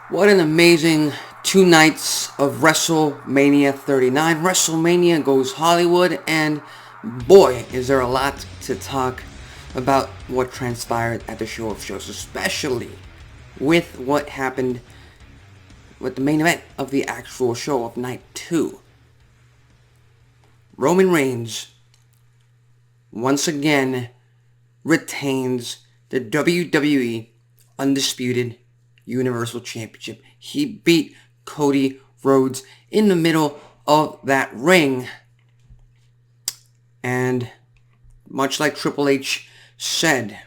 What an amazing 2 nights of WrestleMania 39. WrestleMania goes Hollywood, and boy, is there a lot to talk about what transpired at the show of shows, especially with what happened with the main event of the actual show of night 2. Roman Reigns once again retains the WWE Undisputed Universal Championship. He beat Cody Rhodes in the middle of that ring. And much like Triple H said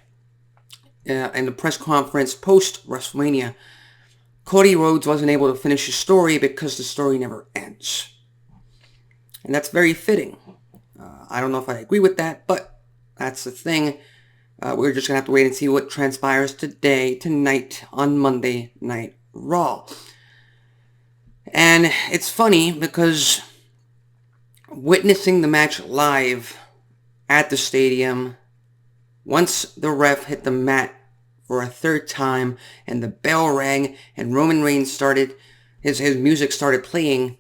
in the press conference post-WrestleMania, Cody Rhodes wasn't able to finish his story because the story never ends. And that's very fitting. I don't know if I agree with that, but that's the thing. We're just going to have to wait and see what transpires tonight, on Monday Night Raw. And it's funny because witnessing the match live at the stadium, once the ref hit the mat for a third time and the bell rang and Roman Reigns started, his music started playing,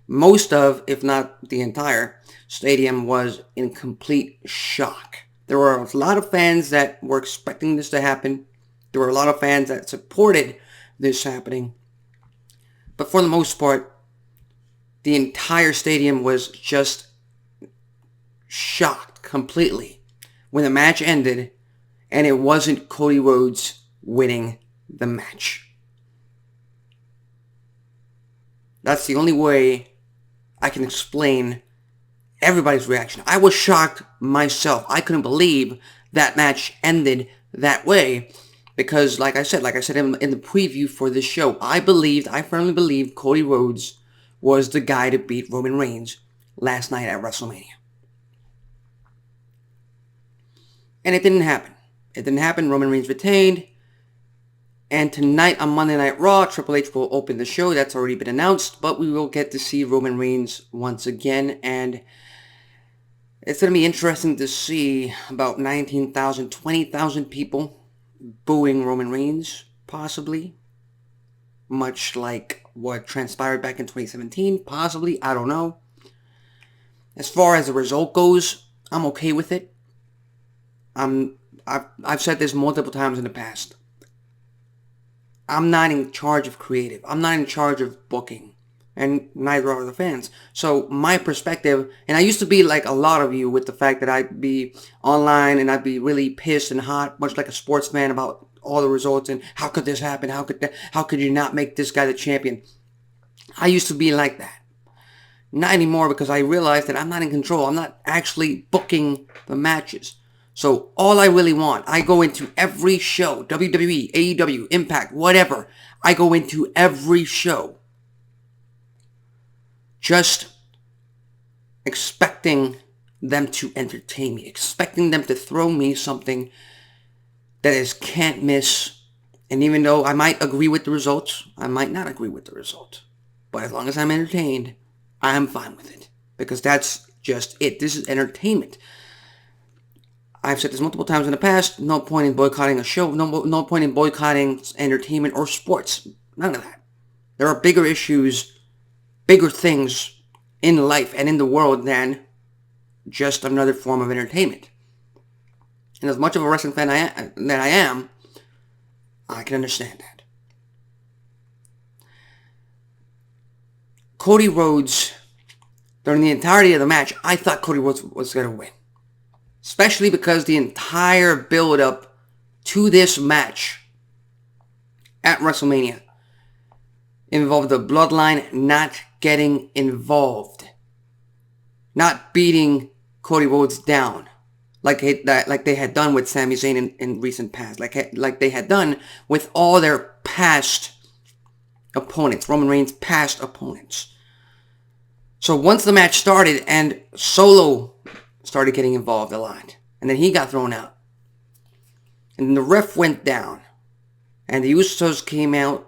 most of, if not the entire stadium was in complete shock. There were a lot of fans that were expecting this to happen. There were a lot of fans that supported this happening. But for the most part, the entire stadium was just shocked completely when the match ended and it wasn't Cody Rhodes winning the match. That's the only way I can explain everybody's reaction. I was shocked myself. I couldn't believe that match ended that way because, like I said in the preview for this show, I firmly believed Cody Rhodes was the guy to beat Roman Reigns last night at WrestleMania. And it didn't happen. Roman Reigns retained. And tonight on Monday Night Raw, Triple H will open the show. That's already been announced. But we will get to see Roman Reigns once again. And it's going to be interesting to see about 19,000, 20,000 people booing Roman Reigns, possibly. Much like what transpired back in 2017, possibly. I don't know. As far as the result goes, I'm okay with it. I've said this multiple times in the past. I'm not in charge of creative. I'm not in charge of booking. And neither are the fans. So my perspective, and I used to be like a lot of you with the fact that I'd be online and I'd be really pissed and hot, much like a sports fan, about all the results and how could this happen? How could you not make this guy the champion? I used to be like that. Not anymore, because I realized that I'm not in control. I'm not actually booking the matches. So all I really want, I go into every show, WWE, AEW, Impact, whatever. I go into every show just expecting them to entertain me, expecting them to throw me something that is can't miss. And even though I might agree with the results, I might not agree with the results. But as long as I'm entertained, I'm fine with it. Because that's just it. This is entertainment. I've said this multiple times in the past. No point in boycotting a show. No point in boycotting entertainment or sports. None of that. There are bigger issues, bigger things in life and in the world than just another form of entertainment. And as much of a wrestling fan that I am, I can understand that. Cody Rhodes, during the entirety of the match, I thought Cody Rhodes was going to win. Especially because the entire build-up to this match at WrestleMania involved the Bloodline not getting involved. Not beating Cody Rhodes down like they had done with Sami Zayn in recent past. Like they had done with all their past opponents. Roman Reigns' past opponents. So once the match started and Solo started getting involved a lot. And then he got thrown out. And the ref went down. And the Usos came out.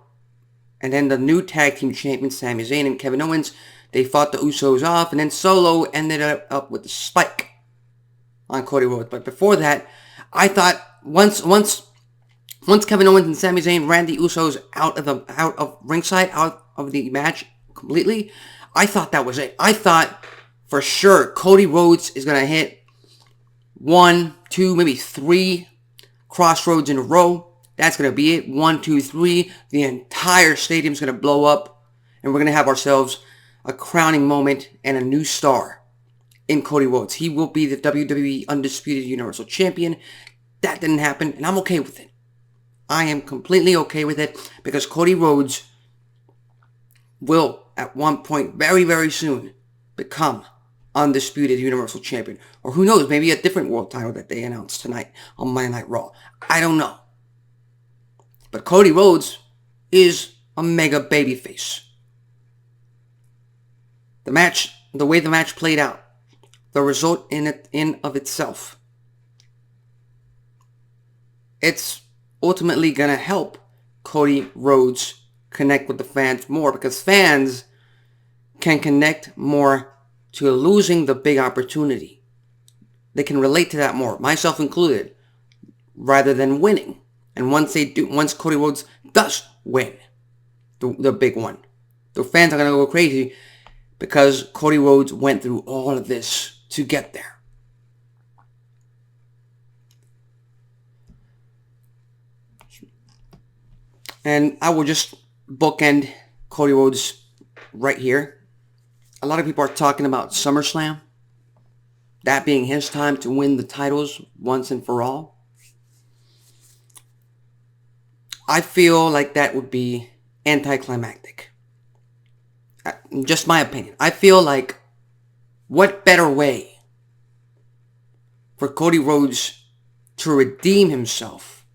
And then the new tag team champions, Sami Zayn and Kevin Owens, they fought the Usos off. And then Solo ended up with the spike on Cody Rhodes. But before that, I thought once Once Kevin Owens and Sami Zayn ran the Usos out of ringside, out of the match completely, I thought that was it. I thought for sure Cody Rhodes is going to hit 1, 2, maybe 3 crossroads in a row. That's going to be it. 1, 2, 3. The entire stadium's going to blow up. And we're going to have ourselves a crowning moment and a new star in Cody Rhodes. He will be the WWE Undisputed Universal Champion. That didn't happen, and I'm okay with it. I am completely okay with it because Cody Rhodes will, at one point, very, very soon, become Undisputed Universal Champion. Or who knows, maybe a different world title that they announced tonight on Monday Night Raw. I don't know. But Cody Rhodes is a mega babyface. The way the match played out, the result in of itself, it's ultimately going to help Cody Rhodes connect with the fans more because fans can connect more to losing the big opportunity. They can relate to that more, myself included, rather than winning. And once Cody Rhodes does win the big one, the fans are going to go crazy because Cody Rhodes went through all of this to get there. And I will just bookend Cody Rhodes right here. A lot of people are talking about SummerSlam, that being his time to win the titles once and for all. I feel like that would be anticlimactic. Just my opinion. I feel like what better way for Cody Rhodes to redeem himself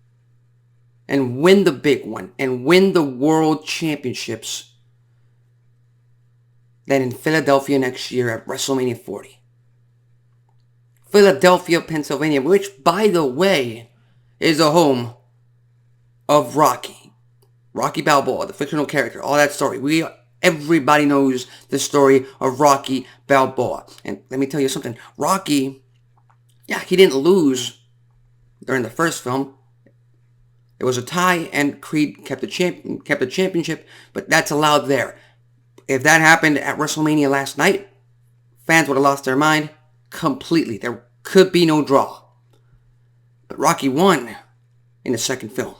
and win the big one and win the world championships than in Philadelphia next year at WrestleMania 40. Philadelphia, Pennsylvania, which, by the way, is the home of Rocky Balboa, the fictional character, all that story. Everybody knows the story of Rocky Balboa. And let me tell you something. Rocky, he didn't lose during the first film. It was a tie, and Creed kept the championship, but that's allowed there. If that happened at WrestleMania last night, fans would have lost their mind completely. There could be no draw. But Rocky won in the second film.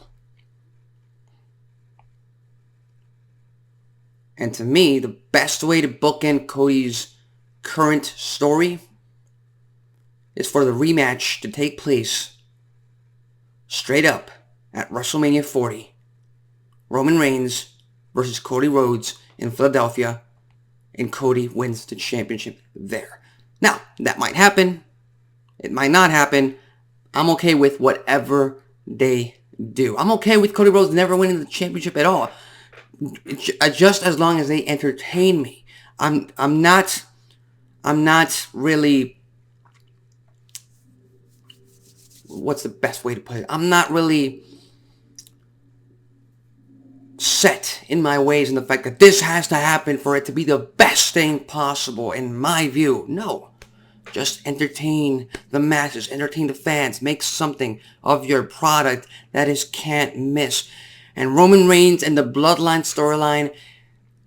And to me, the best way to bookend Cody's current story is for the rematch to take place straight up at WrestleMania 40. Roman Reigns versus Cody Rhodes in Philadelphia, and Cody wins the championship there. Now, that might happen. It might not happen. I'm okay with whatever they do. I'm okay with Cody Rhodes never winning the championship at all. Just as long as they entertain me. I'm not really, what's the best way to put it? I'm not really set in my ways in the fact that this has to happen for it to be the best thing possible in my view. No. Just entertain the masses, entertain the fans, make something of your product that is can't miss. And Roman Reigns and the Bloodline storyline,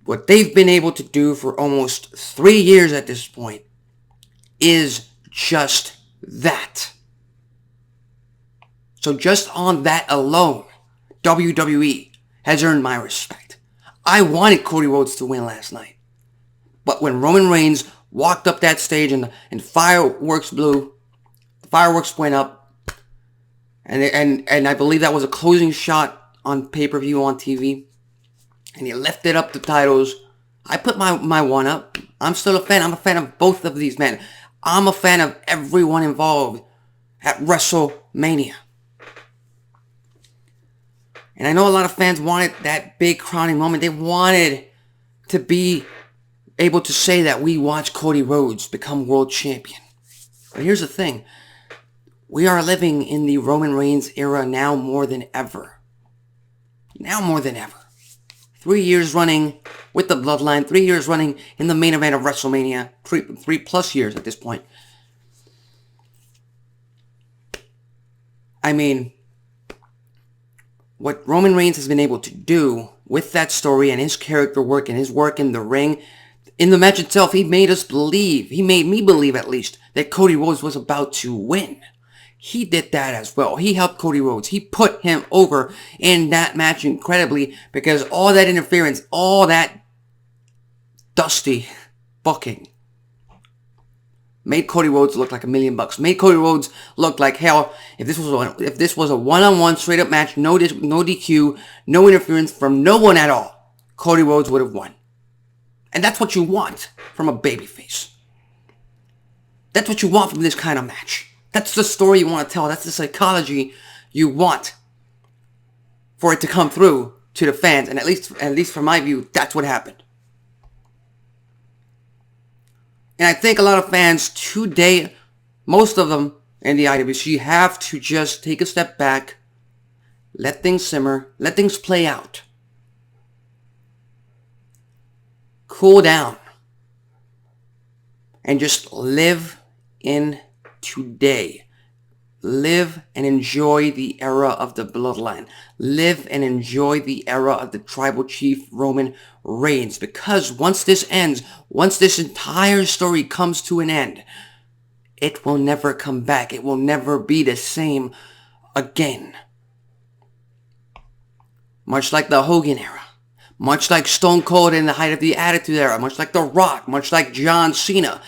what they've been able to do for almost 3 years at this point, is just that. So just on that alone, WWE has earned my respect. I wanted Cody Rhodes to win last night. But when Roman Reigns walked up that stage and fireworks blew, the fireworks went up, and I believe that was a closing shot on pay-per-view on TV, and he lifted up the titles, I put my one up. I'm still a fan. I'm a fan of both of these men. I'm a fan of everyone involved at WrestleMania. And I know a lot of fans wanted that big crowning moment. They wanted to be able to say that we watched Cody Rhodes become world champion. But here's the thing. We are living in the Roman Reigns era now more than ever. Now more than ever. 3 years running with the Bloodline. 3 years running in the main event of WrestleMania. Three plus years at this point. I mean, what Roman Reigns has been able to do with that story and his character work and his work in the ring, in the match itself, he made us believe, he made me believe at least, that Cody Rhodes was about to win. He did that as well. He helped Cody Rhodes. He put him over in that match incredibly, because all that interference, all that dusty booking made Cody Rhodes look like $1 million. Made Cody Rhodes look like hell. If this was a one-on-one straight up match, no DQ, no interference from no one at all, Cody Rhodes would have won. And that's what you want from a babyface. That's what you want from this kind of match. That's the story you want to tell. That's the psychology you want for it to come through to the fans. And at least from my view, that's what happened. And I think a lot of fans today, most of them in the IWC, have to just take a step back, let things simmer, let things play out. Cool down. And just live in today. Live and enjoy the era of the bloodline. Live and enjoy the era of the tribal chief Roman Reigns. Because once this ends, once this entire story comes to an end, it will never come back. It will never be the same again. Much like the Hogan era. Much like Stone Cold in the height of the Attitude Era. Much like The Rock. Much like John Cena.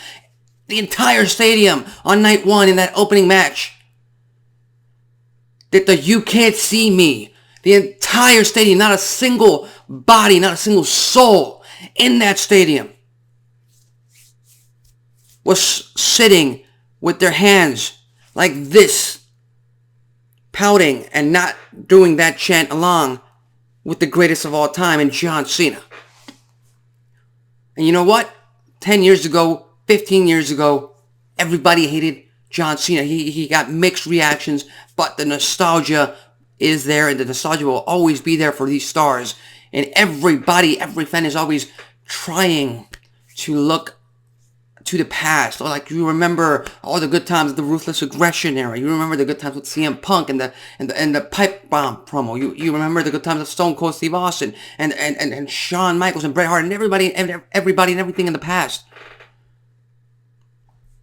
The entire stadium on night one in that opening match did the "You Can't See Me." The entire stadium, not a single body, not a single soul in that stadium was sitting with their hands like this, pouting and not doing that chant along with the greatest of all time in John Cena. And you know what? 10 years ago, 15 years ago, everybody hated John Cena. He got mixed reactions, but the nostalgia is there, and the nostalgia will always be there for these stars. And every fan is always trying to look to the past. Or like, you remember all the good times of the Ruthless Aggression era. You remember the good times with CM Punk and the pipe bomb promo. You remember the good times of Stone Cold Steve Austin and Shawn Michaels and Bret Hart and everybody and everything in the past.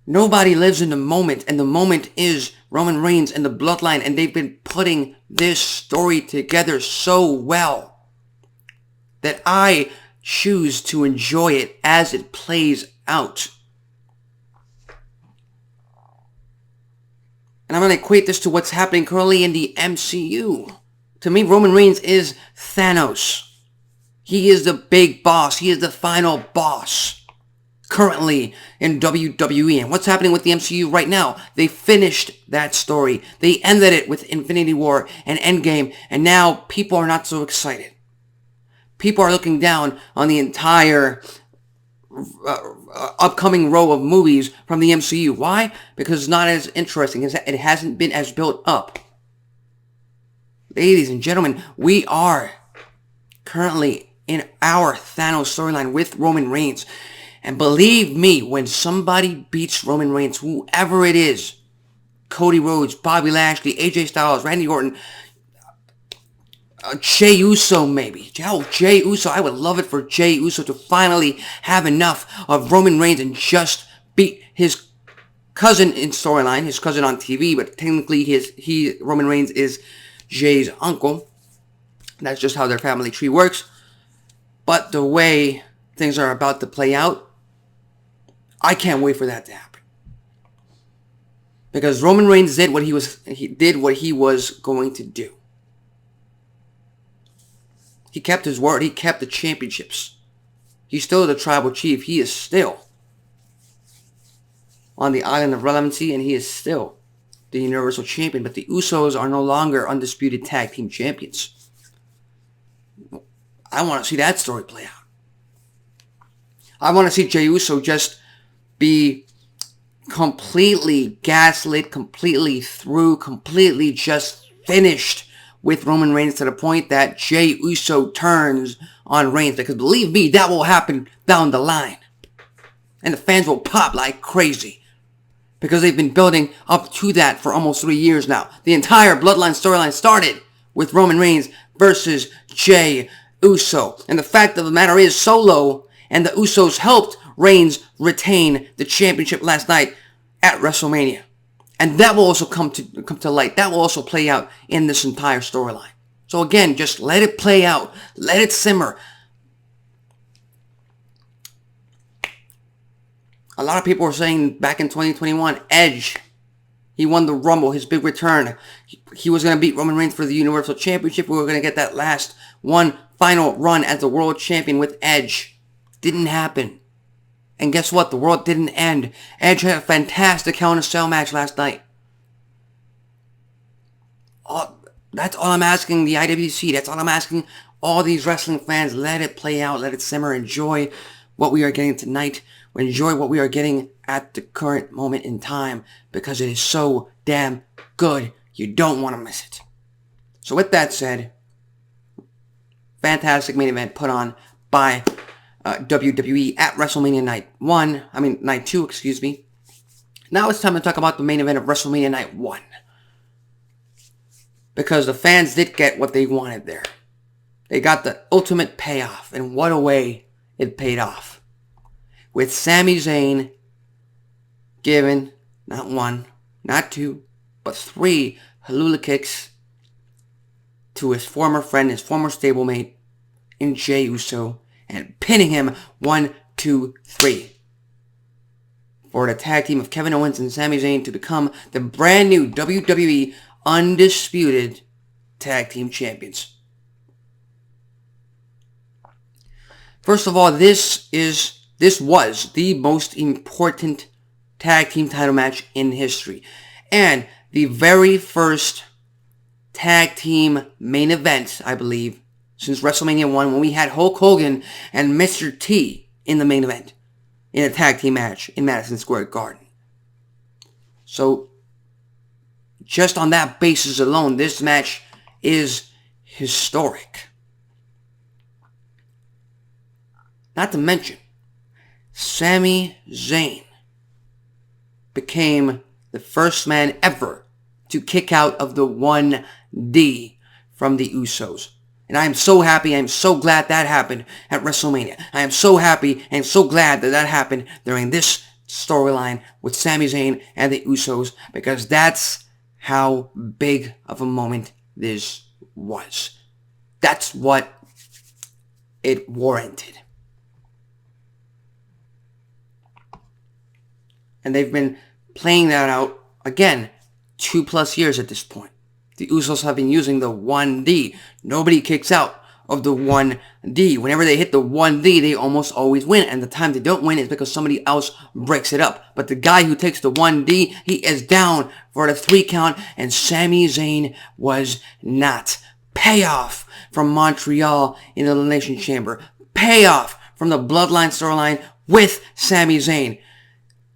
Nobody lives in the moment, and the moment is Roman Reigns and the bloodline, and they've been putting this story together so well that I choose to enjoy it as it plays out. And I'm going to equate this to what's happening currently in the MCU. To me, Roman Reigns is Thanos. He is the big boss. He is the final boss currently in WWE. And what's happening with the MCU right now? They finished that story. They ended it with Infinity War and Endgame, and now people are not so excited. People are looking down on the entire upcoming row of movies from the MCU. Why? Because it's not as interesting. It hasn't been as built up. Ladies and gentlemen, we are currently in our Thanos storyline with Roman Reigns. And believe me, when somebody beats Roman Reigns, whoever it is, Cody Rhodes, Bobby Lashley, AJ Styles, Randy Orton, Jey Uso maybe. Jey Uso. I would love it for Jey Uso to finally have enough of Roman Reigns and just beat his cousin in storyline, his cousin on TV, but technically Roman Reigns is Jey's uncle. That's just how their family tree works. But the way things are about to play out, I can't wait for that to happen. Because Roman Reigns did what he was going to do. He kept his word. He kept the championships. He's still the tribal chief. He is still on the island of relevancy, and he is still the Universal Champion. But the Usos are no longer undisputed tag team champions. I want to see that story play out. I want to see Jey Uso just be completely gaslit, completely through, completely just finished with Roman Reigns to the point that Jey Uso turns on Reigns. Because believe me, that will happen down the line. And the fans will pop like crazy. Because they've been building up to that for almost 3 years now. The entire Bloodline storyline started with Roman Reigns versus Jey Uso. And the fact of the matter is, Solo and the Usos helped Reigns retain the championship last night at WrestleMania. And that will also come to light. That will also play out in this entire storyline. So again, just let it play out. Let it simmer. A lot of people were saying back in 2021, Edge, he won the Rumble, his big return. He was going to beat Roman Reigns for the Universal Championship. We were going to get that last one final run as the World Champion with Edge. Didn't happen. And guess what? The world didn't end. Edge had a fantastic Hell in a Cell match last night. That's all I'm asking the IWC. That's all I'm asking all these wrestling fans. Let it play out. Let it simmer. Enjoy what we are getting tonight. Enjoy what we are getting at the current moment in time, because it is so damn good. You don't want to miss it. So with that said, fantastic main event put on by WWE at WrestleMania Night 2, excuse me. Now it's time to talk about the main event of WrestleMania Night 1. Because the fans did get what they wanted there. They got the ultimate payoff, and what a way it paid off. With Sami Zayn giving not one, not two, but 3 Helluva kicks to his former friend, his former stablemate, in Jey Uso, and pinning him 1, 2, 3. For the tag team of Kevin Owens and Sami Zayn to become the brand new WWE Undisputed Tag Team Champions. First of all, this was the most important tag team title match in history. And the very first tag team main event, I believe, since WrestleMania 1, when we had Hulk Hogan and Mr. T in the main event in a tag team match in Madison Square Garden. So, just on that basis alone, this match is historic. Not to mention, Sami Zayn became the first man ever to kick out of the 1D from the Usos. And I am so happy, I am so glad that happened at WrestleMania. I am so happy and so glad that that happened during this storyline with Sami Zayn and the Usos, because that's how big of a moment this was. That's what it warranted. And they've been playing that out, again, 2+ years at this point. The Usos have been using the 1D. Nobody kicks out of the 1D. Whenever they hit the 1D, they almost always win. And the time they don't win is because somebody else breaks it up. But the guy who takes the 1D, he is down for the 3 count. And Sami Zayn was not. Payoff from Montreal in the Elimination Chamber. Payoff from the Bloodline storyline with Sami Zayn.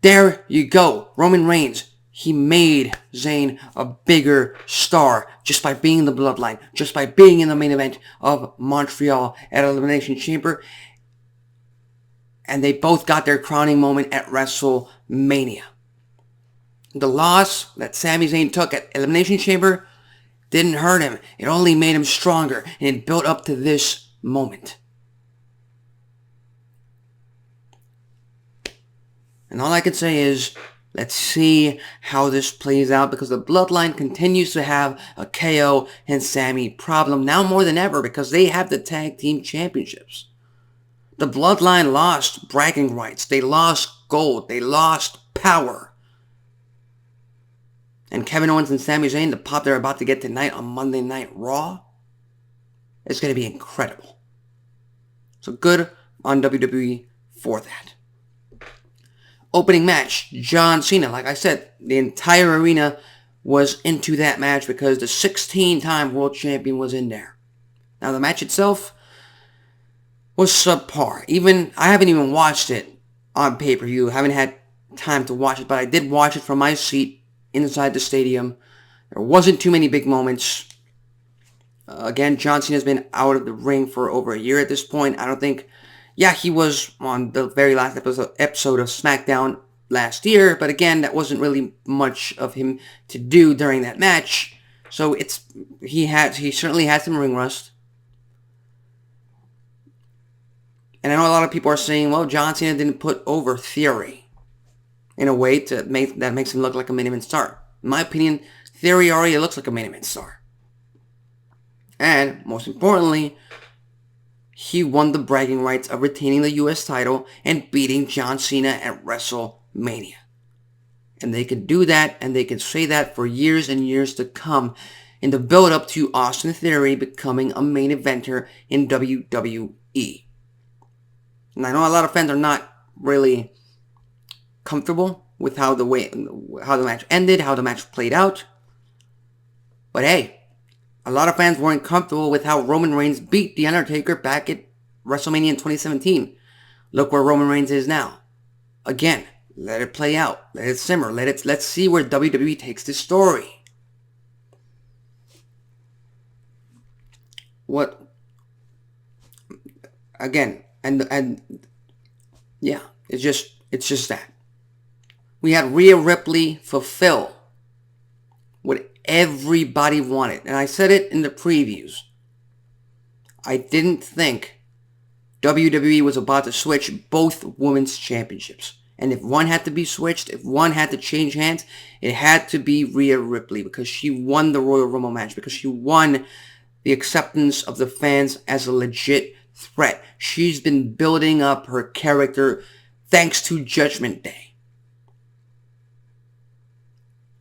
There you go. Roman Reigns, he made Zayn a bigger star just by being in the Bloodline, just by being in the main event of Montreal at Elimination Chamber. And they both got their crowning moment at WrestleMania. The loss that Sami Zayn took at Elimination Chamber didn't hurt him. It only made him stronger, and it built up to this moment. And all I can say is, let's see how this plays out, because the Bloodline continues to have a KO and Sami problem now more than ever, because they have the tag team championships. The Bloodline lost bragging rights. They lost gold. They lost power. And Kevin Owens and Sami Zayn, the pop they're about to get tonight on Monday Night Raw, is going to be incredible. So good on WWE for that. Opening match, John Cena. Like I said, the entire arena was into that match because the 16-time world champion was in there. Now, the match itself was subpar. I haven't even watched it on pay-per-view. I haven't had time to watch it, but I did watch it from my seat inside the stadium. There wasn't too many big moments. Again, John Cena's been out of the ring for over a year at this point. I don't think... Yeah, he was on the very last episode of Smackdown last year, but again, that wasn't really much of him to do during that match. So he certainly had some ring rust. And I know a lot of people are saying, well, John Cena didn't put over Theory in a way that makes him look like a main event star. In my opinion, Theory already looks like a main event star. And most importantly, he won the bragging rights of retaining the US title and beating John Cena at WrestleMania. And they could do that, and they could say that for years and years to come in the build-up to Austin Theory becoming a main eventer in WWE. And I know a lot of fans are not really comfortable with how the match ended, how the match played out. But hey, a lot of fans weren't comfortable with how Roman Reigns beat The Undertaker back at WrestleMania in 2017. Look where Roman Reigns is now. Again, let it play out. Let it simmer. Let's see where WWE takes this story. Yeah, it's just that. We had Rhea Ripley fulfill what everybody wanted. And I said it in the previews. I didn't think WWE was about to switch both women's championships. And if one had to be switched, if one had to change hands, it had to be Rhea Ripley because she won the Royal Rumble match, because she won the acceptance of the fans as a legit threat. She's been building up her character thanks to Judgment Day.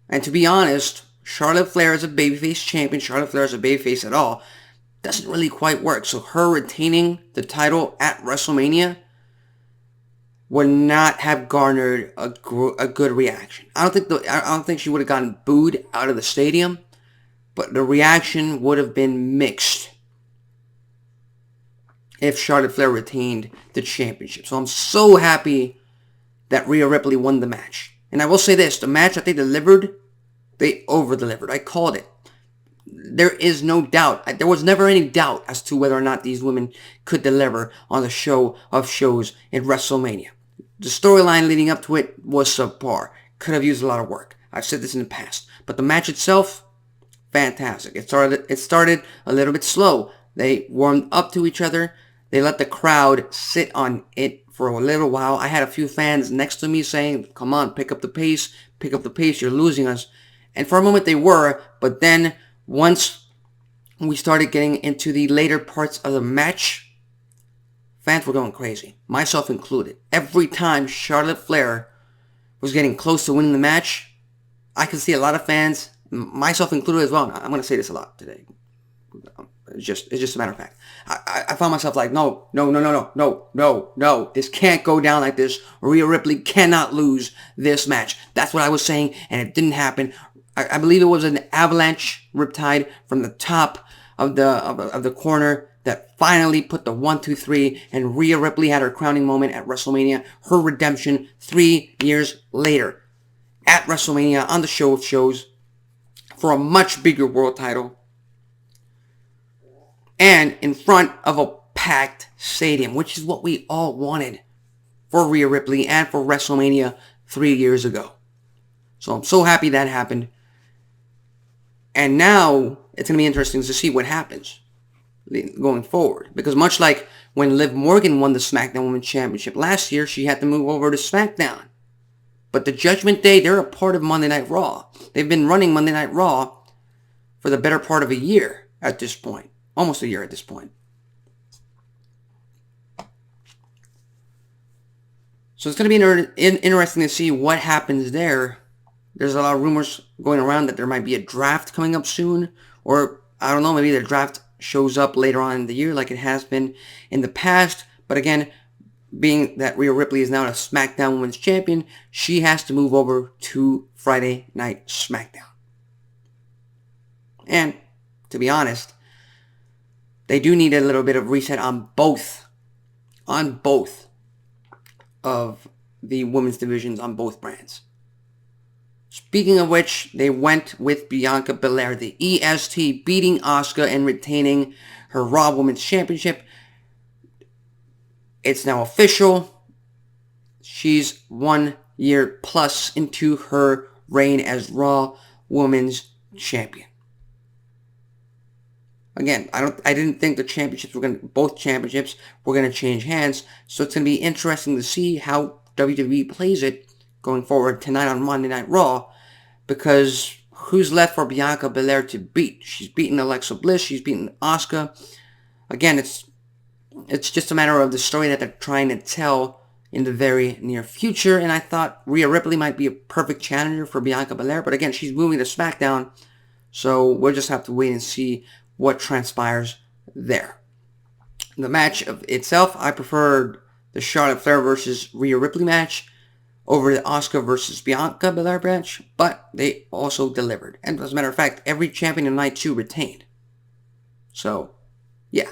And to be honest, Charlotte Flair as a babyface champion, Charlotte Flair as a babyface at all, doesn't really quite work. So her retaining the title at WrestleMania would not have garnered a good reaction. I don't think she would have gotten booed out of the stadium, but the reaction would have been mixed if Charlotte Flair retained the championship. So I'm so happy that Rhea Ripley won the match. And I will say this, the match that they delivered, they over-delivered. I called it. There is no doubt. There was never any doubt as to whether or not these women could deliver on the show of shows in WrestleMania. The storyline leading up to it was subpar. Could have used a lot of work. I've said this in the past. But the match itself, fantastic. It started a little bit slow. They warmed up to each other. They let the crowd sit on it for a little while. I had a few fans next to me saying, come on, pick up the pace, you're losing us. And for a moment they were, but then once we started getting into the later parts of the match, fans were going crazy, myself included. Every time Charlotte Flair was getting close to winning the match, I could see a lot of fans, myself included as well. I'm going to say this a lot today. It's just a matter of fact. I found myself like, no. This can't go down like this. Rhea Ripley cannot lose this match. That's what I was saying, and it didn't happen. I believe it was an avalanche riptide from the top of the corner that finally put the 1, 2, 3, and Rhea Ripley had her crowning moment at WrestleMania, her redemption 3 years later at WrestleMania on the show of shows for a much bigger world title and in front of a packed stadium, which is what we all wanted for Rhea Ripley and for WrestleMania 3 years ago. So I'm so happy that happened. And now it's going to be interesting to see what happens going forward. Because much like when Liv Morgan won the SmackDown Women's Championship last year, she had to move over to SmackDown. But the Judgment Day, they're a part of Monday Night Raw. They've been running Monday Night Raw for the better part of a year at this point. Almost a year at this point. So it's going to be interesting to see what happens there. There's a lot of rumors going around that there might be a draft coming up soon. Or, I don't know, maybe the draft shows up later on in the year like it has been in the past. But again, being that Rhea Ripley is now a SmackDown Women's Champion, she has to move over to Friday Night SmackDown. And, to be honest, they do need a little bit of reset on both of the women's divisions on both brands. Speaking of which, they went with Bianca Belair, the EST, beating Asuka and retaining her Raw Women's Championship. It's now official. She's 1 year plus into her reign as Raw Women's Champion. Again, I didn't think both championships were gonna change hands. So it's gonna be interesting to see how WWE plays it going forward tonight on Monday Night Raw. Because who's left for Bianca Belair to beat? She's beaten Alexa Bliss. She's beaten Asuka. Again, it's just a matter of the story that they're trying to tell in the very near future. And I thought Rhea Ripley might be a perfect challenger for Bianca Belair. But again, she's moving to Smackdown. So we'll just have to wait and see what transpires there. The match of itself, I preferred the Charlotte Flair versus Rhea Ripley match over the Asuka versus Bianca Belair match, but they also delivered. And as a matter of fact, every champion in Night 2 retained. So, yeah.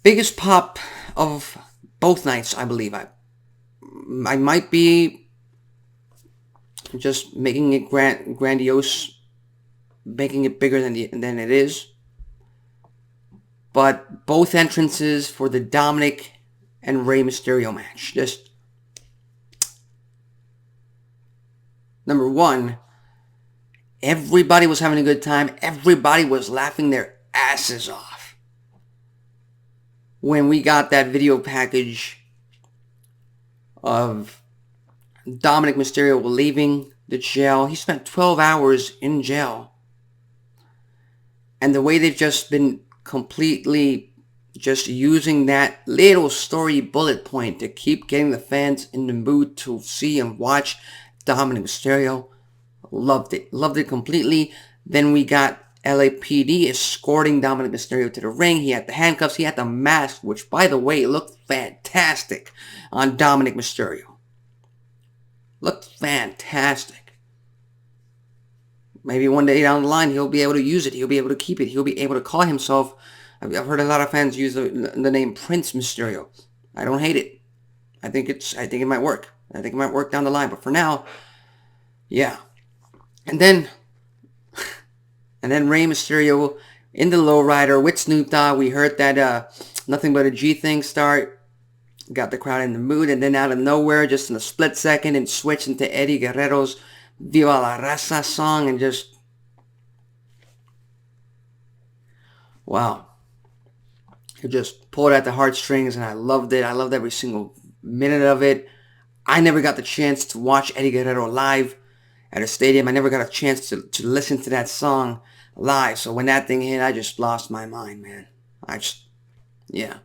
Biggest pop of both nights, I believe. I might be just making it grandiose, making it bigger than it is. But both entrances for the Dominic and Rey Mysterio match. Just, number one, everybody was having a good time. Everybody was laughing their asses off when we got that video package of Dominic Mysterio leaving the jail. He spent 12 hours in jail. And the way they've just been completely just using that little story bullet point to keep getting the fans in the mood to see and watch Dominic Mysterio. Loved it. Loved it completely. Then we got LAPD escorting Dominic Mysterio to the ring. He had the handcuffs. He had the mask, which, by the way, looked fantastic on Dominic Mysterio. Looked fantastic. Maybe one day down the line, he'll be able to use it. He'll be able to keep it. He'll be able to call himself... I've heard a lot of fans use the name Prince Mysterio. I don't hate it. I think it might work. I think it might work down the line. But for now, yeah. And then Rey Mysterio in the lowrider with Snoop Dogg. We heard that Nothing But a G thing start. Got the crowd in the mood. And then out of nowhere, just in a split second, and switched into Eddie Guerrero's Viva la Raza song. And just... wow. It just pulled at the heartstrings, and I loved it. I loved every single minute of it. I never got the chance to watch Eddie Guerrero live at a stadium. I never got a chance to listen to that song live. So when that thing hit, I just lost my mind, man. Yeah.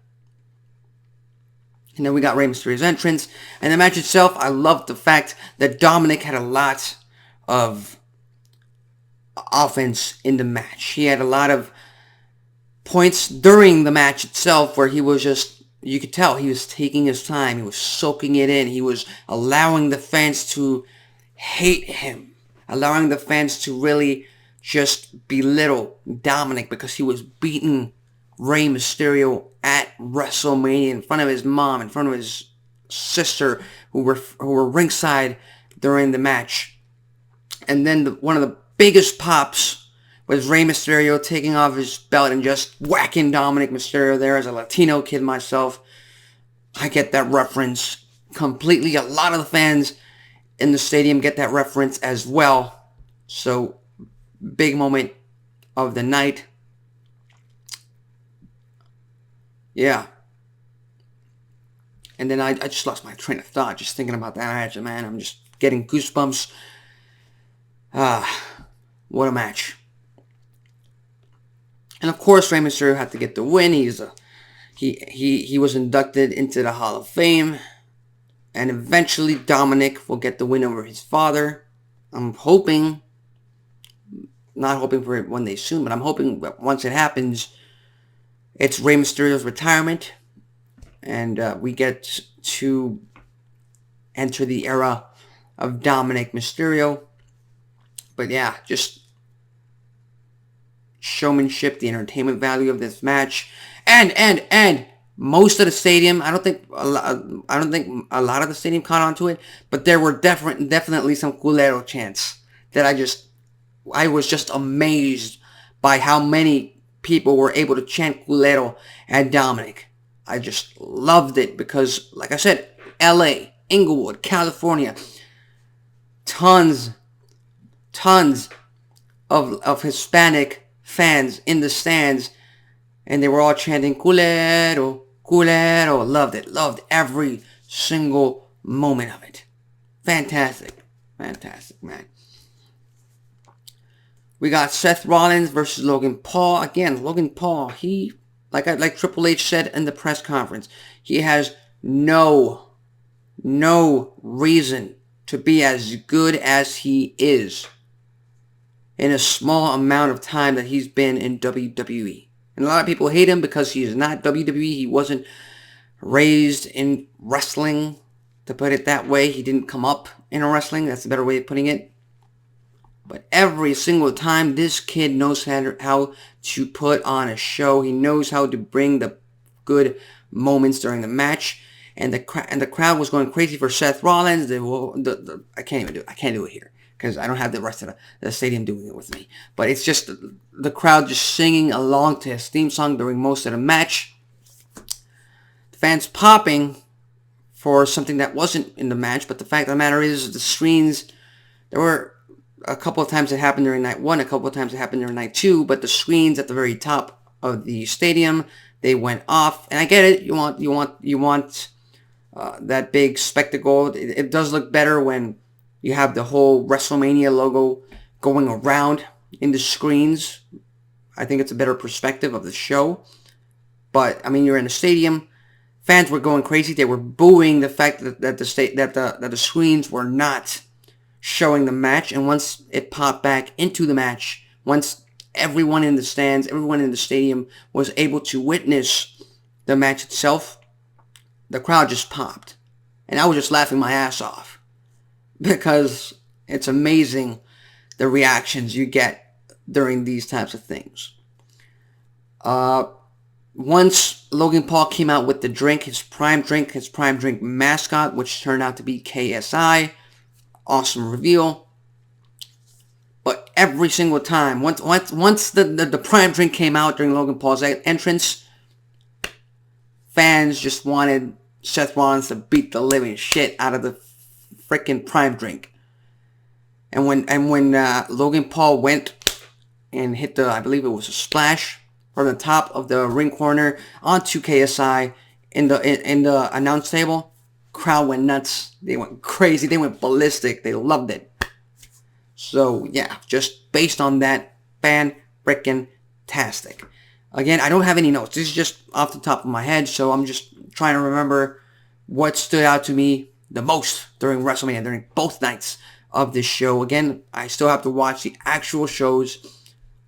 And then we got Rey Mysterio's entrance. And the match itself, I loved the fact that Dominic had a lot of offense in the match. He had a lot of points during the match itself where he was just, you could tell he was taking his time. He was soaking it in. He was allowing the fans to hate him. Allowing the fans to really just belittle Dominic because he was beating Rey Mysterio at WrestleMania in front of his mom, in front of his sister who were ringside during the match. And then one of the biggest pops was Rey Mysterio taking off his belt and just whacking Dominic Mysterio there. As a Latino kid myself, I get that reference completely. A lot of the fans in the stadium get that reference as well. So, big moment of the night. Yeah. And then I just lost my train of thought just thinking about that match, man. I'm just getting goosebumps. What a match. And of course, Rey Mysterio had to get the win. He was inducted into the Hall of Fame. And eventually Dominic will get the win over his father. I'm hoping, not hoping for it one day soon, but I'm hoping that once it happens, it's Rey Mysterio's retirement. And we get to enter the era of Dominic Mysterio. But yeah, just showmanship, the entertainment value of this match, and most of the stadium. I don't think a lot of the stadium caught on to it, but there were definitely some culero chants that I was just amazed by how many people were able to chant culero at Dominic. I just loved it because, like I said, LA, Inglewood, California, tons of Hispanic fans in the stands, and they were all chanting "Culero, Culero." Loved it. Loved every single moment of it. Fantastic. Fantastic, man. We got Seth Rollins versus Logan Paul. Again, Logan Paul, he, like Triple H said in the press conference, he has no reason to be as good as he is in a small amount of time that he's been in WWE. And a lot of people hate him because he is not WWE. He wasn't raised in wrestling, to put it that way. He didn't come up in wrestling. That's a better way of putting it. But every single time, this kid knows how to put on a show. He knows how to bring the good moments during the match. And the crowd was going crazy for Seth Rollins. I can't even do it. I can't do it here because I don't have the rest of the stadium doing it with me. But it's just the crowd just singing along to his theme song during most of the match. The fans popping for something that wasn't in the match. But the fact of the matter is, the screens, there were a couple of times it happened during night 1, a couple of times it happened during night 2, but the screens at the very top of the stadium, they went off. And I get it. You want that big spectacle. It does look better when you have the whole WrestleMania logo going around in the screens. I think it's a better perspective of the show. But I mean, you're in a stadium. Fans were going crazy. They were booing the fact that the screens were not showing the match. And once it popped back into the match, once everyone in the stands, everyone in the stadium was able to witness the match itself, the crowd just popped. And I was just laughing my ass off because it's amazing the reactions you get during these types of things. Once Logan Paul came out with the drink, his prime drink mascot, which turned out to be KSI. Awesome reveal. But every single time, once the prime drink came out during Logan Paul's entrance, fans just wanted Seth Rollins to beat the living shit out of the freaking prime drink. And when Logan Paul went and hit I believe it was a splash from the top of the ring corner onto KSI in the announce table, crowd went nuts. They went crazy. They went ballistic. They loved it. So yeah, just based on that, fan-frickin-tastic. Again, I don't have any notes. This is just off the top of my head, so I'm just trying to remember what stood out to me the most during WrestleMania, during both nights of this show. Again, I still have to watch the actual shows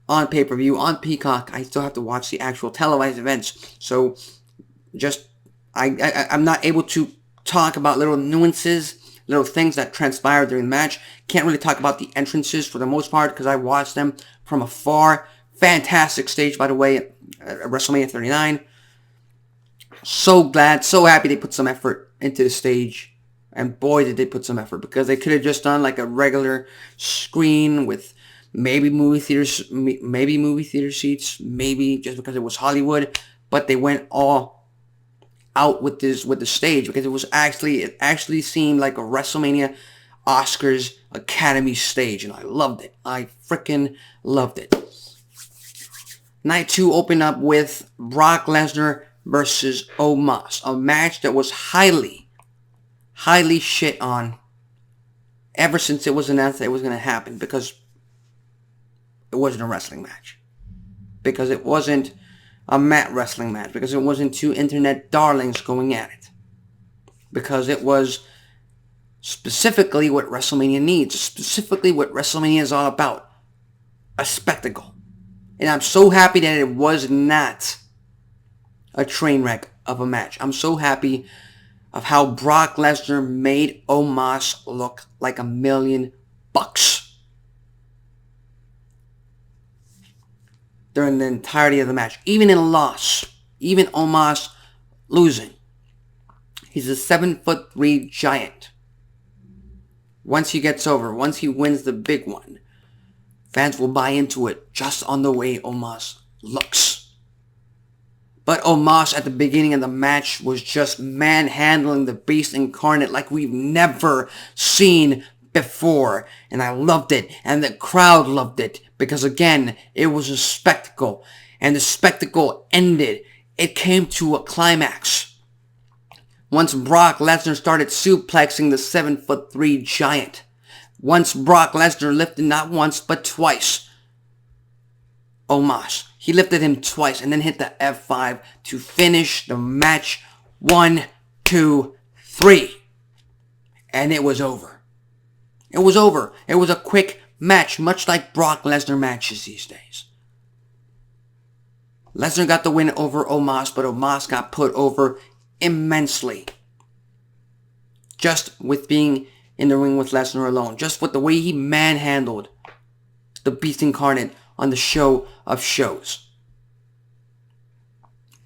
on pay-per-view, on Peacock. I still have to watch the actual televised events. So just, I'm not able to talk about little nuances, little things that transpired during the match. Can't really talk about the entrances for the most part because I watched them from afar. Fantastic stage, by the way, at WrestleMania 39. So glad, so happy they put some effort into the stage. And boy, did they put some effort, because they could have just done like a regular screen with maybe movie theater seats, maybe just because it was Hollywood. But they went all out with the stage, because it actually seemed like a WrestleMania Oscars Academy stage, and I loved it. I freaking loved it. Night 2 opened up with Brock Lesnar versus Omos, a match that was highly shit on ever since it was announced that it was going to happen, because it wasn't a wrestling match, because it wasn't a mat wrestling match, because it wasn't two internet darlings going at it, because it was specifically what WrestleMania needs, specifically what WrestleMania is all about, a spectacle. And I'm so happy that it was not a train wreck of a match. I'm so happy of how Brock Lesnar made Omos look like $1 million during the entirety of the match. Even in a loss, even Omos losing, he's a 7'3" giant. Once he gets over, once he wins the big one, fans will buy into it just on the way Omos looks. But Omos at the beginning of the match was just manhandling the Beast Incarnate like we've never seen before, and I loved it, and the crowd loved it, because again, it was a spectacle, and the spectacle ended. It came to a climax once Brock Lesnar started suplexing the 7'3" giant. Once Brock Lesnar lifted not once, but twice Omos. He lifted him twice and then hit the F5 to finish the match. 1, 2, 3. And it was over. It was over. It was a quick match, much like Brock Lesnar matches these days. Lesnar got the win over Omos, but Omos got put over immensely. Just with being in the ring with Lesnar alone. Just with the way he manhandled the Beast Incarnate on the show of shows.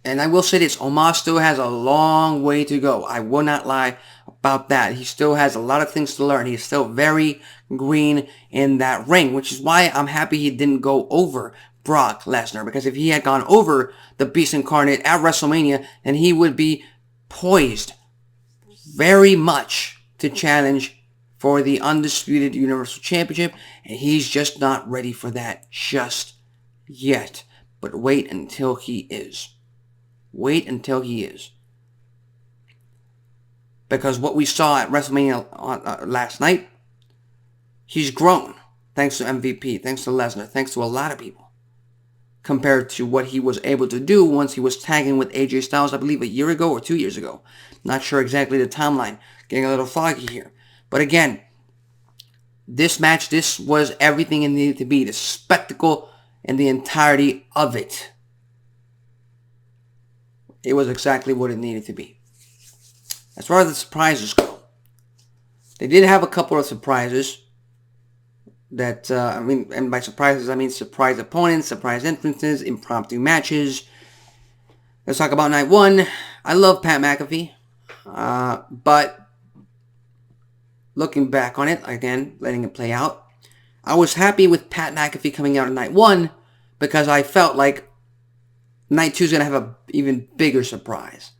And I will say this, Omos still has a long way to go. I will not lie about that. He still has a lot of things to learn. He's still very green in that ring, which is why I'm happy he didn't go over Brock Lesnar. Because if he had gone over the Beast Incarnate at WrestleMania, then he would be poised very much to challenge for the Undisputed Universal Championship. And he's just not ready for that just yet. But wait until he is. Wait until he is. Because what we saw at WrestleMania last night, he's grown. Thanks to MVP, thanks to Lesnar, thanks to a lot of people. Compared to what he was able to do once he was tagging with AJ Styles, I believe a year ago or 2 years ago. Not sure exactly the timeline. Getting a little foggy here. But again, this match, this was everything it needed to be. The spectacle and the entirety of it. It was exactly what it needed to be. As far as the surprises go, they did have a couple of surprises. That, and by surprises, I mean surprise opponents, surprise entrances, impromptu matches. Let's talk about night one. I love Pat McAfee. But looking back on it, again, letting it play out, I was happy with Pat McAfee coming out on night one because I felt like night 2 is going to have an even bigger surprise.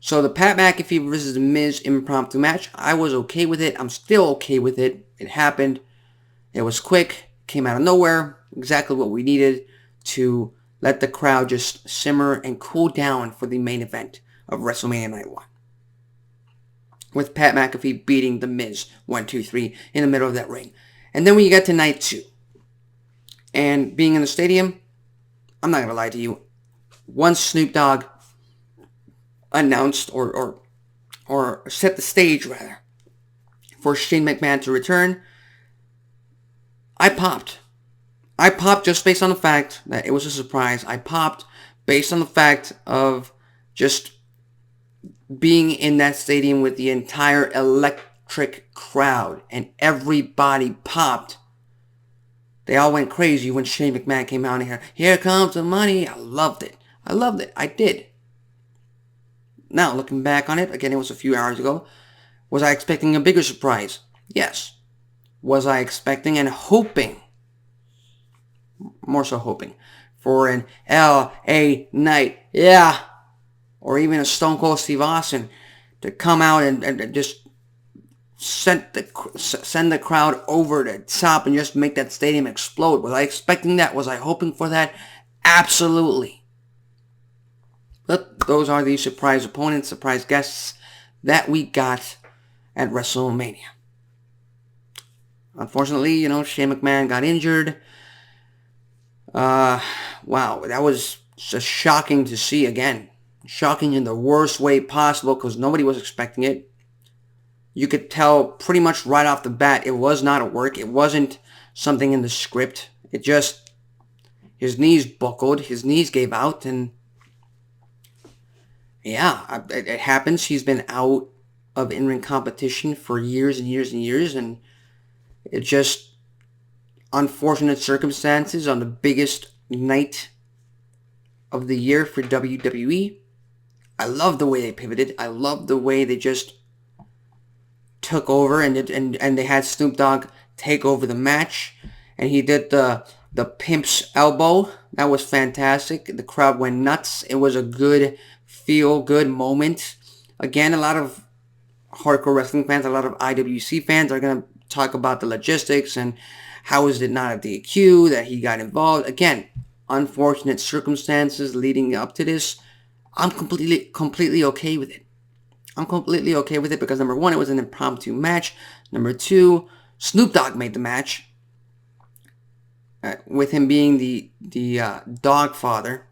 So the Pat McAfee versus The Miz impromptu match, I was okay with it. I'm still okay with it. It happened. It was quick. Came out of nowhere. Exactly what we needed to let the crowd just simmer and cool down for the main event of WrestleMania Night 1. With Pat McAfee beating The Miz 1, 2, 3 in the middle of that ring. And then when you get to night 2 and being in the stadium, I'm not going to lie to you. Once Snoop Dogg announced or set the stage, rather, for Shane McMahon to return, I popped. I popped just based on the fact that it was a surprise. I popped based on the fact of just being in that stadium with the entire electric crowd and everybody popped. They all went crazy when Shane McMahon came out and here comes the money. I loved it. I loved it. I did. Now, looking back on it, again, it was a few hours ago. Was I expecting a bigger surprise? Yes. Was I expecting and hoping, more so hoping, for an LA Knight, yeah, or even a Stone Cold Steve Austin to come out and just send the crowd over the top and just make that stadium explode? Was I expecting that? Was I hoping for that? Absolutely. But those are the surprise opponents, surprise guests that we got at WrestleMania. Unfortunately, Shane McMahon got injured. Wow, that was just shocking to see again. Shocking in the worst way possible because nobody was expecting it. You could tell pretty much right off the bat it was not a work. It wasn't something in the script. It just, his knees buckled, his knees gave out, and yeah, it happens. He's been out of in-ring competition for years and years and years, and it's just unfortunate circumstances on the biggest night of the year for WWE. I love the way they pivoted. I love the way they just took over and they had Snoop Dogg take over the match, and he did the pimp's elbow. That was fantastic. The crowd went nuts. It was a good feel-good moment. Again, a lot of hardcore wrestling fans, a lot of IWC fans are going to talk about the logistics and how is it not a DQ that he got involved. Again, unfortunate circumstances leading up to this. I'm completely okay with it. I'm completely okay with it because number one, it was an impromptu match. Number two, Snoop Dogg made the match. With him being the dog father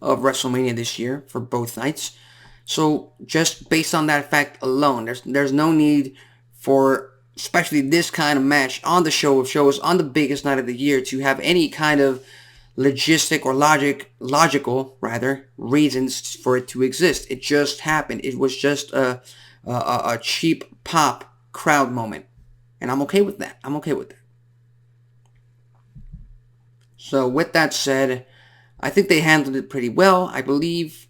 of WrestleMania this year for both nights. So just based on that fact alone, there's no need for, especially this kind of match on the show of shows, on the biggest night of the year, to have any kind of logistic or logical reasons for it to exist. It just happened. It was just a cheap pop crowd moment. And I'm okay with that. I'm okay with that. So with that said, I think they handled it pretty well. I believe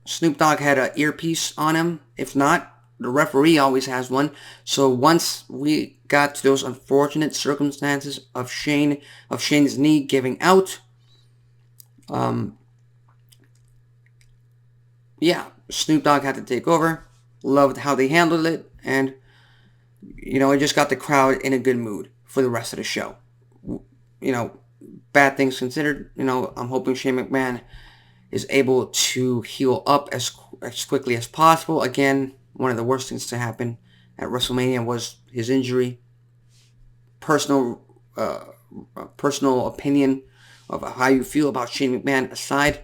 Snoop Dogg had an earpiece on him. If not, the referee always has one. So once we got to those unfortunate circumstances of Shane's knee giving out, Snoop Dogg had to take over. Loved how they handled it, and it just got the crowd in a good mood for the rest of the show. Bad things considered, I'm hoping Shane McMahon is able to heal up as quickly as possible. Again, one of the worst things to happen at WrestleMania was his injury. Personal opinion of how you feel about Shane McMahon aside,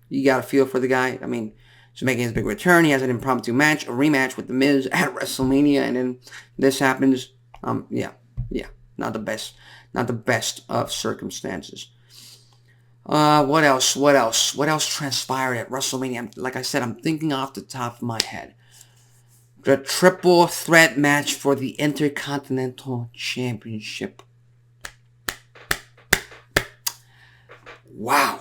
you got to feel for the guy. I mean, he's making his big return. He has an impromptu match, a rematch with The Miz at WrestleMania, and then this happens. Not the best of circumstances. What else transpired at WrestleMania? Like I said, I'm thinking off the top of my head. The triple threat match for the Intercontinental Championship. Wow.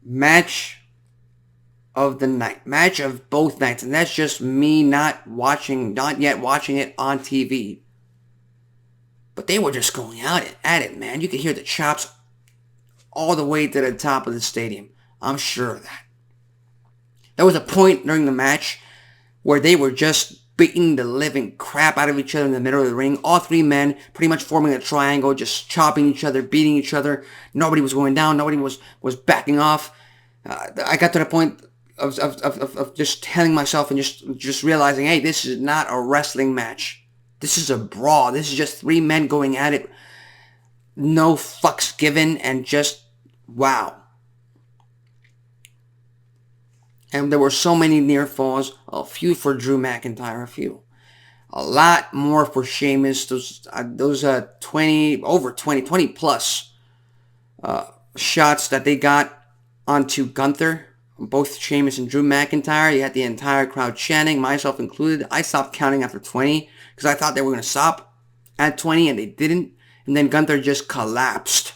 Match of the night. Match of both nights. And that's just me not yet watching it on TV. But they were just going at it, man. You could hear the chops all the way to the top of the stadium. I'm sure of that. There was a point during the match where they were just beating the living crap out of each other in the middle of the ring. All three men pretty much forming a triangle, just chopping each other, beating each other. Nobody was going down. Nobody was backing off. I got to the point of just telling myself and just realizing, hey, this is not a wrestling match. This is a brawl. This is just three men going at it. No fucks given, and just wow. And there were so many near falls. A few for Drew McIntyre. A few. A lot more for Sheamus. Those 20 plus shots that they got onto Gunther. Both Sheamus and Drew McIntyre. You had the entire crowd chanting, myself included. I stopped counting after 20 because I thought they were going to stop at 20 and they didn't. And then Gunther just collapsed.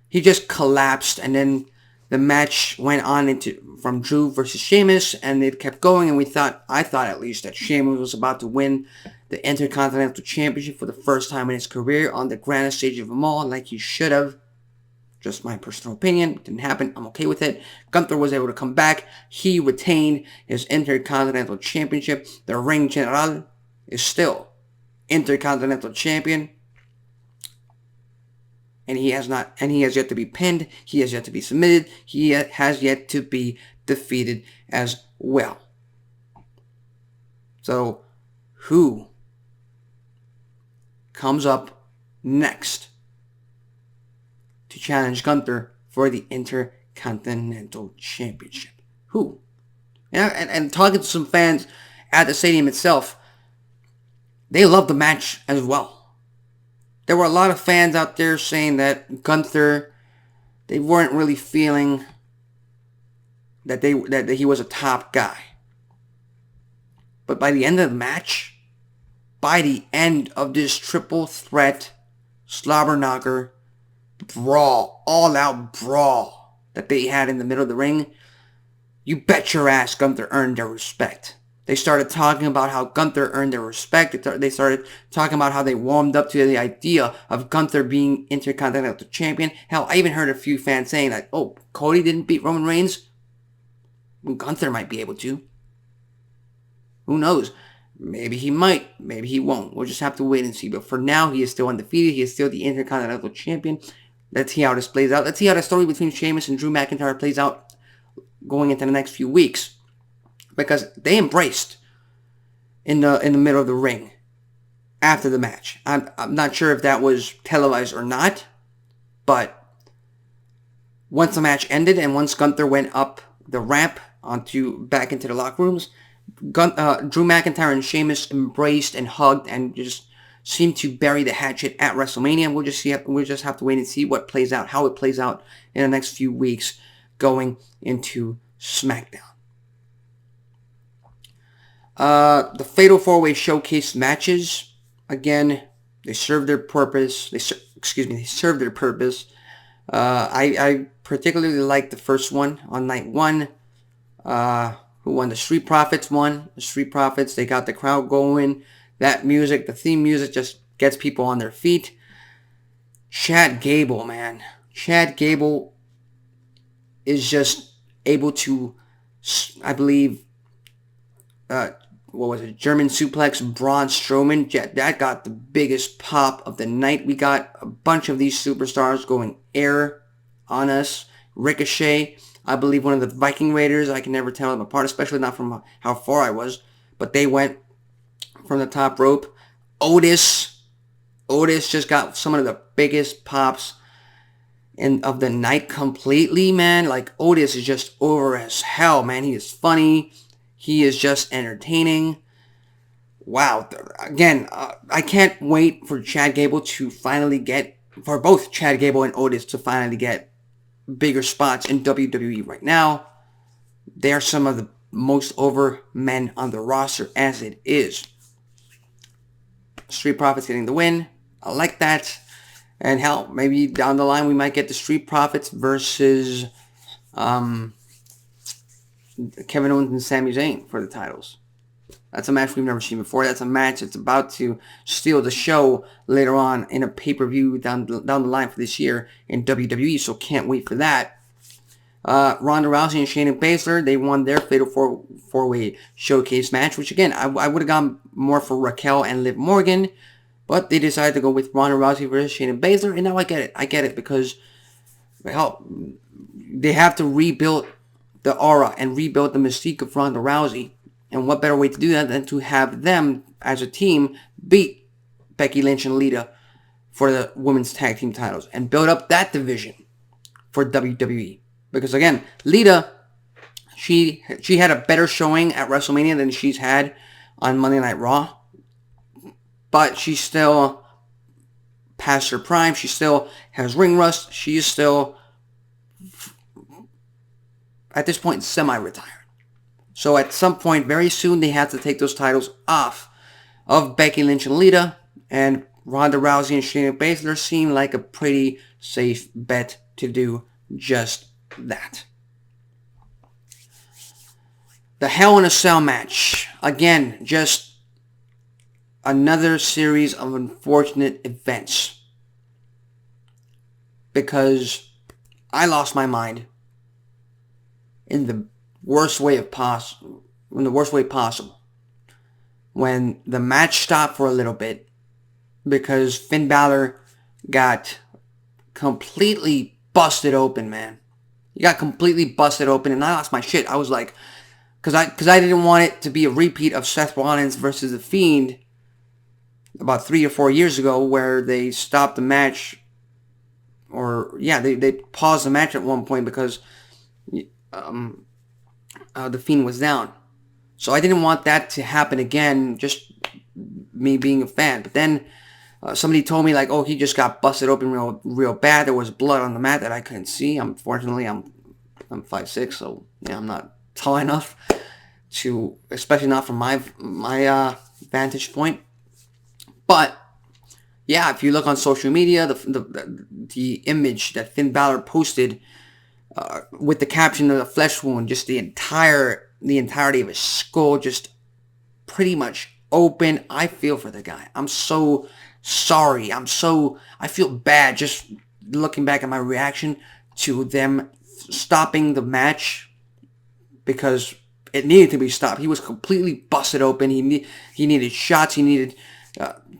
He just collapsed, and then the match went on from Drew versus Sheamus, and it kept going, and I thought at least, that Sheamus was about to win the Intercontinental Championship for the first time in his career on the grandest stage of them all, like he should have. Just my personal opinion. Didn't happen. I'm okay with it. Gunther was able to come back. He retained his Intercontinental Championship. The Ring General is still Intercontinental Champion. And he has yet to be pinned. He has yet to be submitted. He has yet to be defeated as well. So, who comes up next to challenge Gunther for the Intercontinental Championship? Who? Yeah, and talking to some fans at the stadium itself, they loved the match as well. There were a lot of fans out there saying that Gunther, they weren't really feeling that he was a top guy. But by the end of the match, by the end of this triple threat slobber knocker brawl, all out brawl that they had in the middle of the ring, you bet your ass Gunther earned their respect. They started talking about how Gunther earned their respect. They started talking about how they warmed up to the idea of Gunther being Intercontinental Champion. Hell, I even heard a few fans saying that, oh, Cody didn't beat Roman Reigns? Gunther might be able to. Who knows? Maybe he might. Maybe he won't. We'll just have to wait and see. But for now, he is still undefeated. He is still the Intercontinental Champion. Let's see how this plays out. Let's see how the story between Sheamus and Drew McIntyre plays out going into the next few weeks. Because they embraced in the middle of the ring after the match. I'm not sure if that was televised or not. But once the match ended and once Gunther went up the ramp back into the locker rooms, Drew McIntyre and Sheamus embraced and hugged and just seemed to bury the hatchet at WrestleMania. We'll just have to wait and see what plays out, how it plays out in the next few weeks going into SmackDown. The Fatal 4-Way Showcase matches, again, they served their purpose. They served their purpose. I particularly liked the first one on night one. Who won? The Street Profits won. The Street Profits, they got the crowd going. That music, the theme music, just gets people on their feet. Chad Gable, man. Chad Gable is just able to, I believe, German suplex Braun Strowman. That got the biggest pop of the night. We got a bunch of these superstars going air on us. Ricochet, I believe one of the Viking Raiders. I can never tell them apart, especially not from how far I was. But they went from the top rope. Otis just got some of the biggest pops of the night completely, man. Like, Otis is just over as hell, man. He is funny. He is just entertaining. Wow. Again, I can't wait for Chad Gable to finally get, for both Chad Gable and Otis to finally get bigger spots in WWE right now. They are some of the most over men on the roster as it is. Street Profits getting the win. I like that. And hell, maybe down the line we might get the Street Profits versus Kevin Owens and Sami Zayn for the titles. That's a match we've never seen before. That's a match that's about to steal the show later on in a pay-per-view down the line for this year in WWE, so can't wait for that. Ronda Rousey and Shayna Baszler, they won their Fatal 4-Way Showcase match, which again, I would have gone more for Raquel and Liv Morgan, but they decided to go with Ronda Rousey versus Shayna Baszler, and now I get it because, well, they have to rebuild the aura and rebuild the mystique of Ronda Rousey. And what better way to do that than to have them, as a team, beat Becky Lynch and Lita for the women's tag team titles and build up that division for WWE. Because again, Lita, she had a better showing at WrestleMania than she's had on Monday Night Raw. But she's still past her prime. She still has ring rust. She is still, at this point, semi-retired. So at some point, very soon, they have to take those titles off of Becky Lynch and Lita. And Ronda Rousey and Shayna Baszler seem like a pretty safe bet to do just that. The Hell in a Cell match. Again, just another series of unfortunate events. Because I lost my mind in the worst way possible. When the match stopped for a little bit because Finn Balor got completely busted open, man. He got completely busted open, and I lost my shit. I was like, because I didn't want it to be a repeat of Seth Rollins versus The Fiend about 3 or 4 years ago, where they stopped the match, or yeah, they paused the match at one point because The Fiend was down. So I didn't want that to happen again, just me being a fan. But then somebody told me, like, oh, he just got busted open real bad. There was blood on the mat that I couldn't see. Unfortunately, I'm 5'6", so yeah, I'm not tall enough to, especially not from my vantage point. But yeah, if you look on social media, the image that Finn Balor posted with the caption of the flesh wound, just the entirety of his skull just pretty much open. I feel for the guy. I'm so sorry. I feel bad just looking back at my reaction to them stopping the match because it needed to be stopped. He was completely busted open. He needed shots. He needed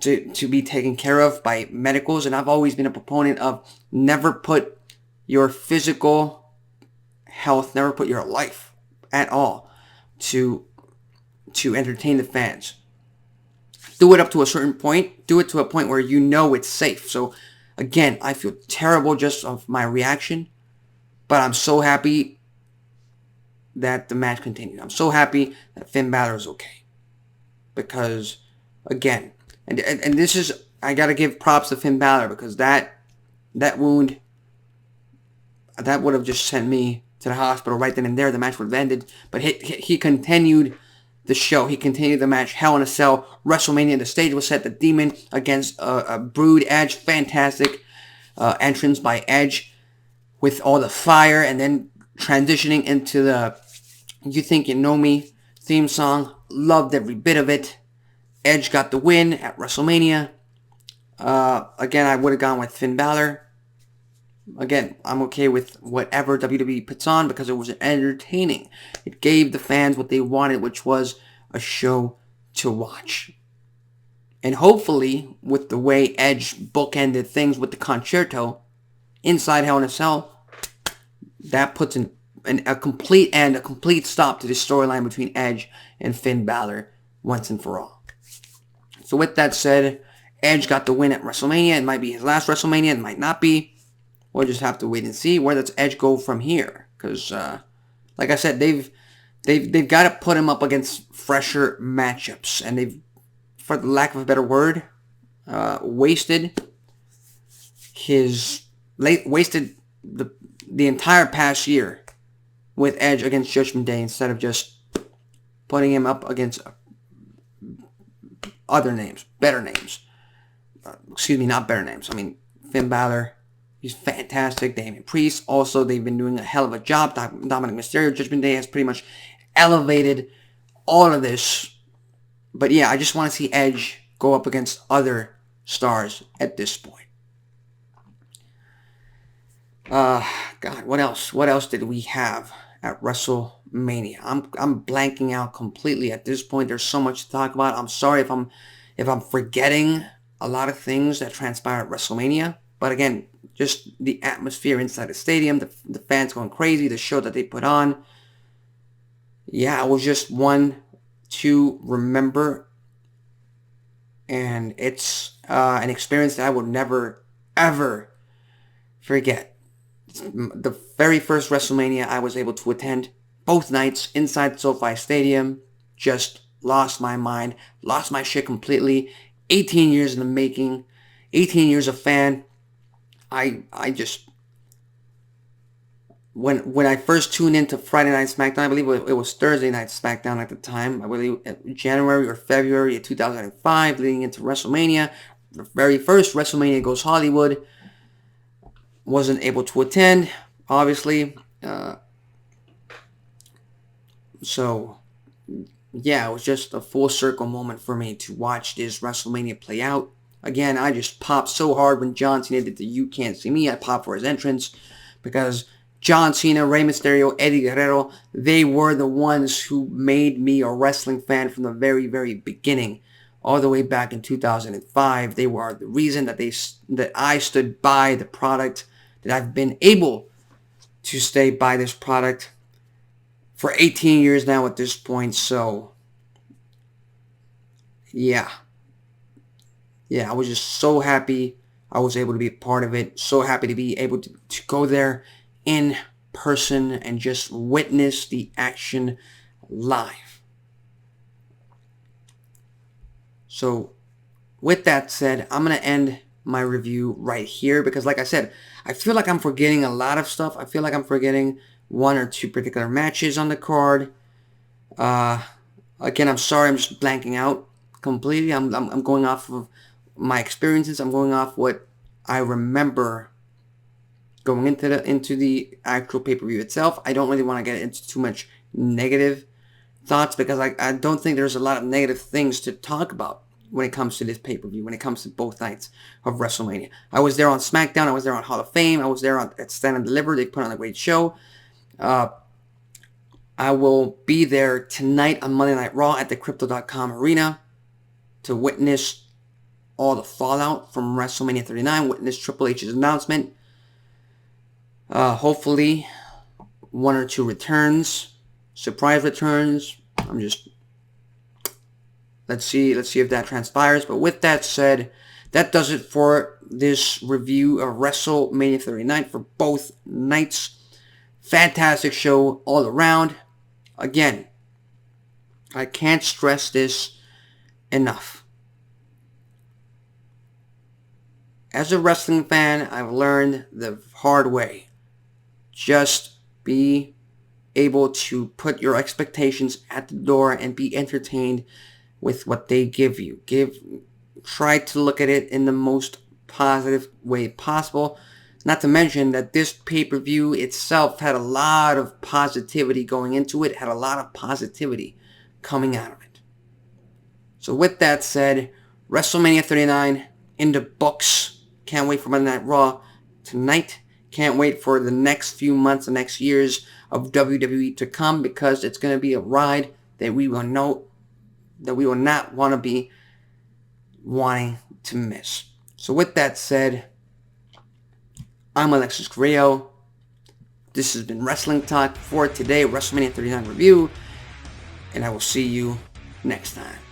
to be taken care of by medicals. And I've always been a proponent of never put your physical health, never put your life at all to entertain the fans. Do it up to a certain point. Do it to a point where you know it's safe. So, again, I feel terrible just of my reaction. But I'm so happy that the match continued. I'm so happy that Finn Balor is okay. Because, again, and this is, I got to give props to Finn Balor because that wound, that would have just sent me to the hospital right then and there. The match would have ended. But he continued the show. He continued the match. Hell in a Cell. WrestleMania. The stage was set. The Demon against Brood. Edge. Fantastic entrance by Edge with all the fire. And then transitioning into the You Think You Know Me theme song. Loved every bit of it. Edge got the win at WrestleMania. Again, I would have gone with Finn Balor. Again, I'm okay with whatever WWE puts on because it was entertaining. It gave the fans what they wanted, which was a show to watch. And hopefully, with the way Edge bookended things with the concerto inside Hell in a Cell, that puts a complete stop to the storyline between Edge and Finn Balor once and for all. So with that said, Edge got the win at WrestleMania. It might be his last WrestleMania. It might not be. We'll just have to wait and see. Where does Edge go from here? Because, like I said, they've got to put him up against fresher matchups, and they've, for the lack of a better word, wasted the entire past year with Edge against Judgment Day instead of just putting him up against other names, better names. Not better names. I mean, Finn Balor. He's fantastic. Damian Priest. Also, they've been doing a hell of a job. Dominic Mysterio, Judgment Day has pretty much elevated all of this. But yeah, I just want to see Edge go up against other stars at this point. God, what else? What else did we have at WrestleMania? I'm blanking out completely at this point. There's so much to talk about. I'm sorry if I'm forgetting a lot of things that transpired at WrestleMania. But again, just the atmosphere inside the stadium, the fans going crazy, the show that they put on. Yeah, it was just one to remember. And it's an experience that I will never, ever forget. The very first WrestleMania I was able to attend, both nights inside SoFi Stadium, just lost my mind, lost my shit completely. 18 years in the making, 18 years of fan. I just, when I first tuned into Friday Night Smackdown, I believe it was Thursday Night Smackdown at the time, I believe January or February of 2005, leading into WrestleMania, the very first WrestleMania Goes Hollywood, wasn't able to attend, obviously, so, yeah, it was just a full circle moment for me to watch this WrestleMania play out. Again, I just popped so hard when John Cena did the You Can't See Me. I popped for his entrance because John Cena, Rey Mysterio, Eddie Guerrero, they were the ones who made me a wrestling fan from the very, very beginning. All the way back in 2005. They were the reason that I stood by the product, that I've been able to stay by this product for 18 years now at this point. So, yeah. Yeah, I was just so happy I was able to be a part of it. So happy to be able to go there in person and just witness the action live. So, with that said, I'm going to end my review right here because, like I said, I feel like I'm forgetting a lot of stuff. I feel like I'm forgetting one or two particular matches on the card. Again, I'm sorry, I'm just blanking out completely. I'm going off of my experiences. I'm going off what I remember going into the actual pay-per-view itself. I don't really want to get into too much negative thoughts because I don't think there's a lot of negative things to talk about when it comes to this pay-per-view, when it comes to both nights of WrestleMania. I was there on Smackdown. I was there on Hall of Fame. I was there at Stand and Deliver. They put on a great show. I will be there tonight on Monday Night Raw at the Crypto.com Arena to witness all the fallout from WrestleMania 39, witness Triple H's announcement. Hopefully, one or two returns, surprise returns. Let's see if that transpires. But with that said, that does it for this review of WrestleMania 39 for both nights. Fantastic show all around. Again, I can't stress this enough. As a wrestling fan, I've learned the hard way. Just be able to put your expectations at the door and be entertained with what they give you. Try to look at it in the most positive way possible. Not to mention that this pay-per-view itself had a lot of positivity going into it, had a lot of positivity coming out of it. So with that said, WrestleMania 39 in the books. Can't wait for Monday Night Raw tonight. Can't wait for the next few months, the next years of WWE to come, because it's going to be a ride that we will not want to be wanting to miss. So with that said, I'm Alexis Carrillo. This has been Wrestling Talk for today, WrestleMania 39 review, and I will see you next time.